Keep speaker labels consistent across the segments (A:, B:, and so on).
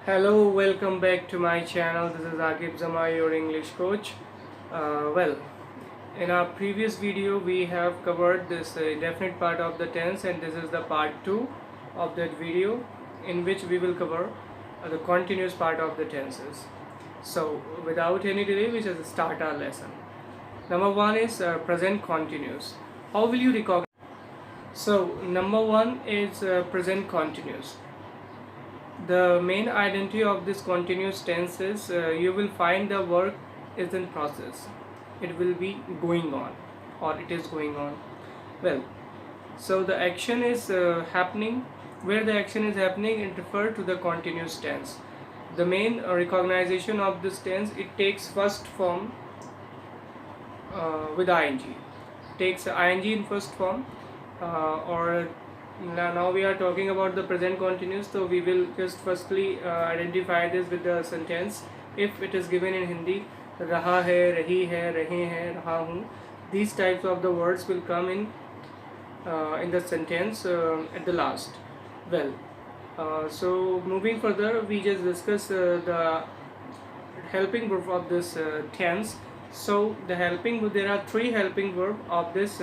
A: Hello, welcome back to my channel. This is Aqib Sir, your English coach. Well, in our previous video, we have covered this indefinite part of the tense, and this is the part 2 of that video, in which we will cover the continuous part of the tenses. So, without any delay, we just start our lesson. Number one is present continuous. How will you recognize? So, number one is present continuous. The main identity of this continuous tense is you will find the work is in process. It will be going on, or it is going on. Well, so the action is happening. Where the action is happening, it refers to the continuous tense. The main recognition of this tense, it takes first form with ing. Takes ing in first form, or now we are talking about the present continuous, so we will just firstly identify this with the sentence. If it is given in Hindi, raha hai, rahi hai, rahe hai, raha hu, these types of the words will come in the sentence at the last. Well, so moving further, we just discuss the helping verb of this tense. So the helping, there are three helping verb of this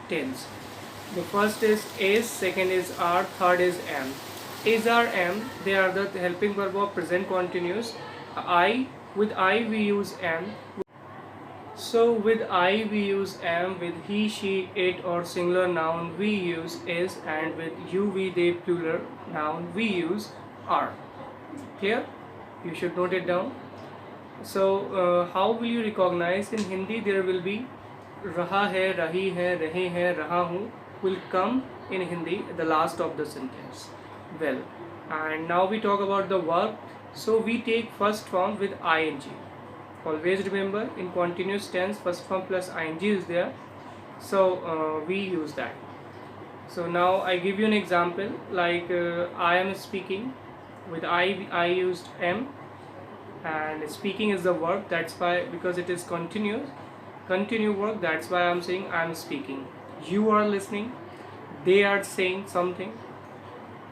A: tense. The first is, second is are, third is am. Is, are, am, they are the helping verb of present continuous. With I we use am. So with I we use am, with he, she, it or singular noun we use is, and with you, we, they plural noun we use are. Clear? You should note it down. So how will you recognize? In Hindi there will be raha hai, rahi hai, rahe hai, raha hu will come in Hindi at the last of the sentence. Well, and now we talk about the verb. So we take first form with ing. Always remember, in continuous tense first form plus ing is there, so we use that. So now I give you an example, like I am speaking. With I used am, and speaking is the verb. That's why, because it is continue work, that's why I'm saying I am speaking. You are listening, they are saying something.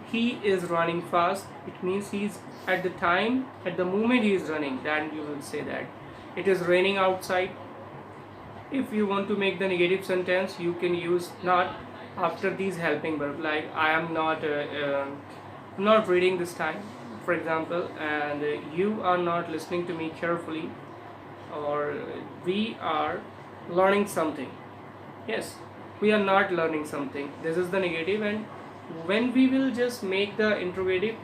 A: He is running fast, it means he's at the moment he is running, then you will say that. It is raining outside. If you want to make the negative sentence, you can use not after these helping verb, like I am not reading this time, for example, and you are not listening to me carefully, or we are learning something. Yes, we are not learning something. This is the negative, and when we will just make the interrogative,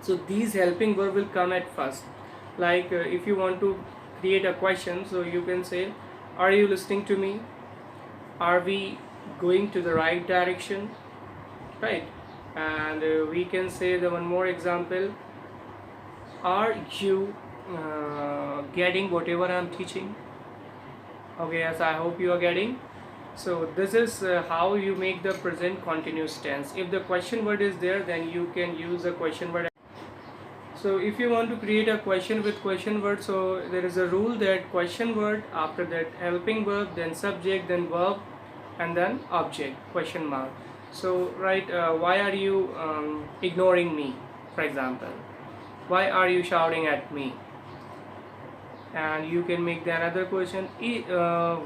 A: so these helping verb will come at first. Like if you want to create a question, so you can say, are you listening to me? Are we going to the right direction? Right? And we can say the one more example, are you getting whatever I am teaching? Okay, yes, I hope you are getting. So this is how you make the present continuous tense. If the question word is there, then you can use a question word. So if you want to create a question with question word, so there is a rule that question word, after that helping verb, then subject, then verb, and then object, question mark. So right, why are you ignoring me, for example? Why are you shouting at me? And you can make the another question,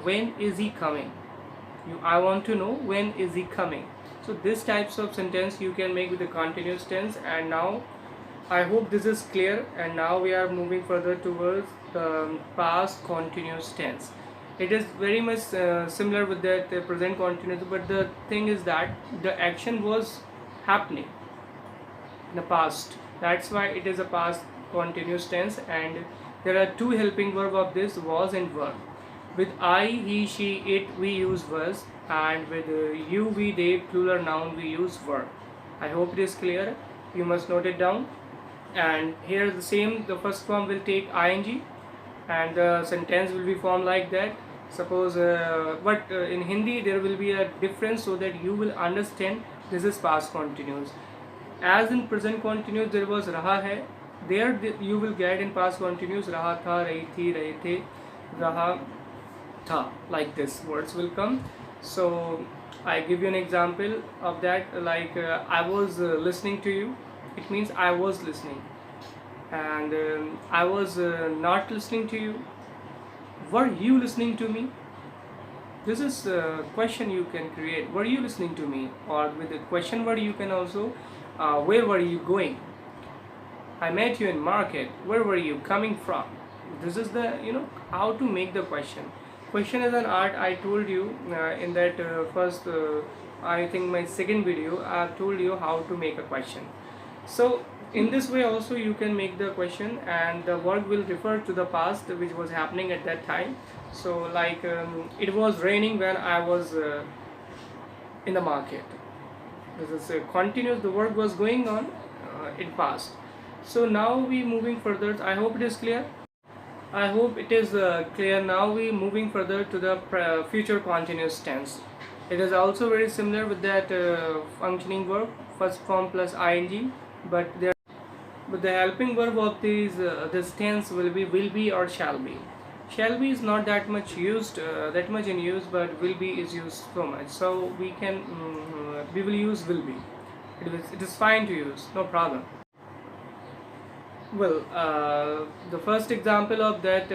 A: when is he coming? I want to know when is he coming. So this types of sentence you can make with the continuous tense. And now I hope this is clear, and now we are moving further towards the past continuous tense. It is very much similar with the present continuous, but the thing is that the action was happening in the past. That's why it is a past continuous tense, and there are two helping verb of this, was and were. With I, he, she, it we use was, and with you, we, they plural noun we use were. I hope it is clear. You must note it down. And here the same, the first form will take ing, and the sentence will be formed like that. Suppose but in Hindi there will be a difference, so that you will understand this is past continuous. As in present continuous there was raha hai, there you will get in past continuous raha tha, rahi thi, rahe the, raha tha, like this words will come. So I give you an example of that, like I was listening to you. It means I was listening. and I was not listening to you. Were you listening to me? This is a question you can create. Were you listening to me? Or with the question word you can also, where were you going? I met you in market. Where were you coming from? This is the, how to make the question. Question is an art. I told you in that first, I think my second video, I told you how to make a question. So in this way also you can make the question, and the word will refer to the past which was happening at that time. So like it was raining when I was in the market. This is continuous. The work was going on in past. So now we moving further. I hope it is clear. I hope it is clear. Now we moving further to the future continuous tense. It is also very similar with that functioning verb, first form plus ing, but the helping verb of this tense will be or shall be. Shall be is not that much used, that much in use, but will be is used so much. So we can we will use will be. It is fine to use, no problem. Well, the first example of that,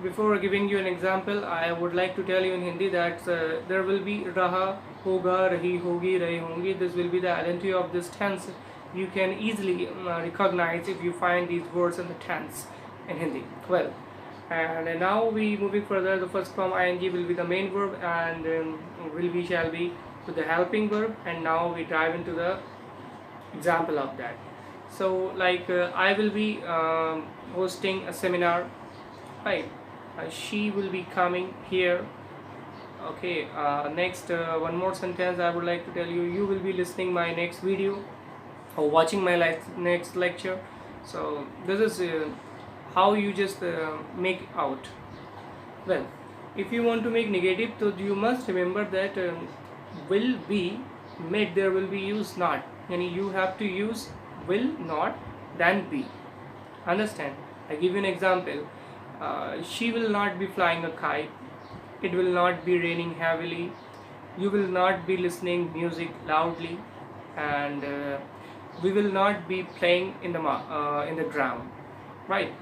A: before giving you an example, I would like to tell you in Hindi that there will be raha, hoga, rahi, hogi, rahe, hongi. This will be the identity of this tense. You can easily recognize if you find these words in the tense in Hindi. Well, and now we moving further. The first form ing will be the main verb, and will be shall be to the helping verb. And now we dive into the example of that. So like I will be hosting a seminar, right? She will be coming here. Okay, next one more sentence I would like to tell you. You will be listening my next video or watching my next lecture. So this is how you just make out. Well, if you want to make negative, so you must remember that will be made, there will be use not, and you have to use will not then be. Understand? I give you an example. She will not be flying a kite. It will not be raining heavily. You will not be listening music loudly, and we will not be playing in the ground. Right?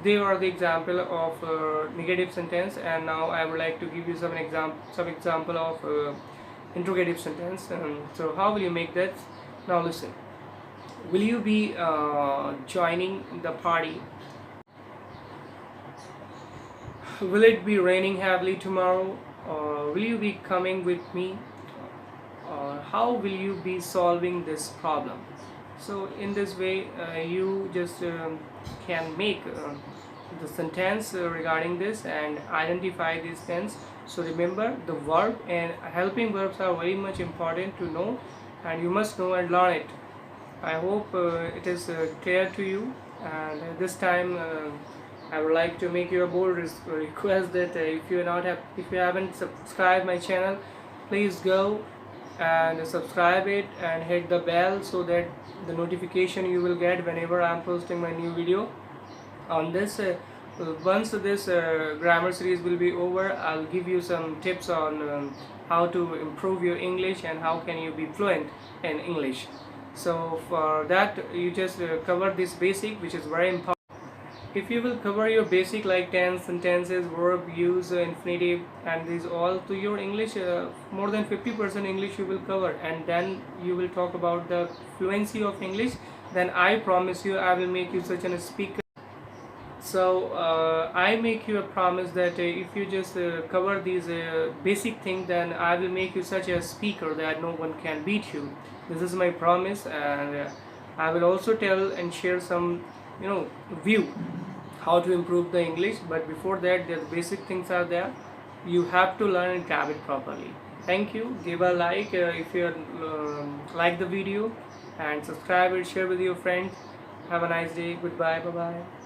A: They are the example of negative sentence, and now I would like to give you some example of interrogative sentence. So how will you make that? Now listen. Will you be joining the party? Will it be raining heavily tomorrow? Or will you be coming with me? Or how will you be solving this problem? So in this way you just can make the sentence regarding this and identify this tense. So remember, the verb and helping verbs are very much important to know, and you must know and learn it. I hope it is clear to you, and this time I would like to make you a bold request that if you haven't subscribed my channel, please go and subscribe it and hit the bell so that the notification you will get whenever I am posting my new video on this. Once this grammar series will be over, I'll give you some tips on how to improve your English and how can you be fluent in English. So for that you just cover this basic, which is very important. If you will cover your basic like tense, sentences, verb, use, infinitive, and these all to your English, more than 50% English you will cover, and then you will talk about the fluency of English, then I promise you I will make you such a speaker. So I make you a promise that if you just cover these basic things, then I will make you such a speaker that no one can beat you. This is my promise, and I will also tell and share some view how to improve the English. But before that, the basic things are there. You have to learn and grab it properly. Thank you. Give a like if you like the video, and subscribe and share with your friends. Have a nice day. Goodbye. Bye bye.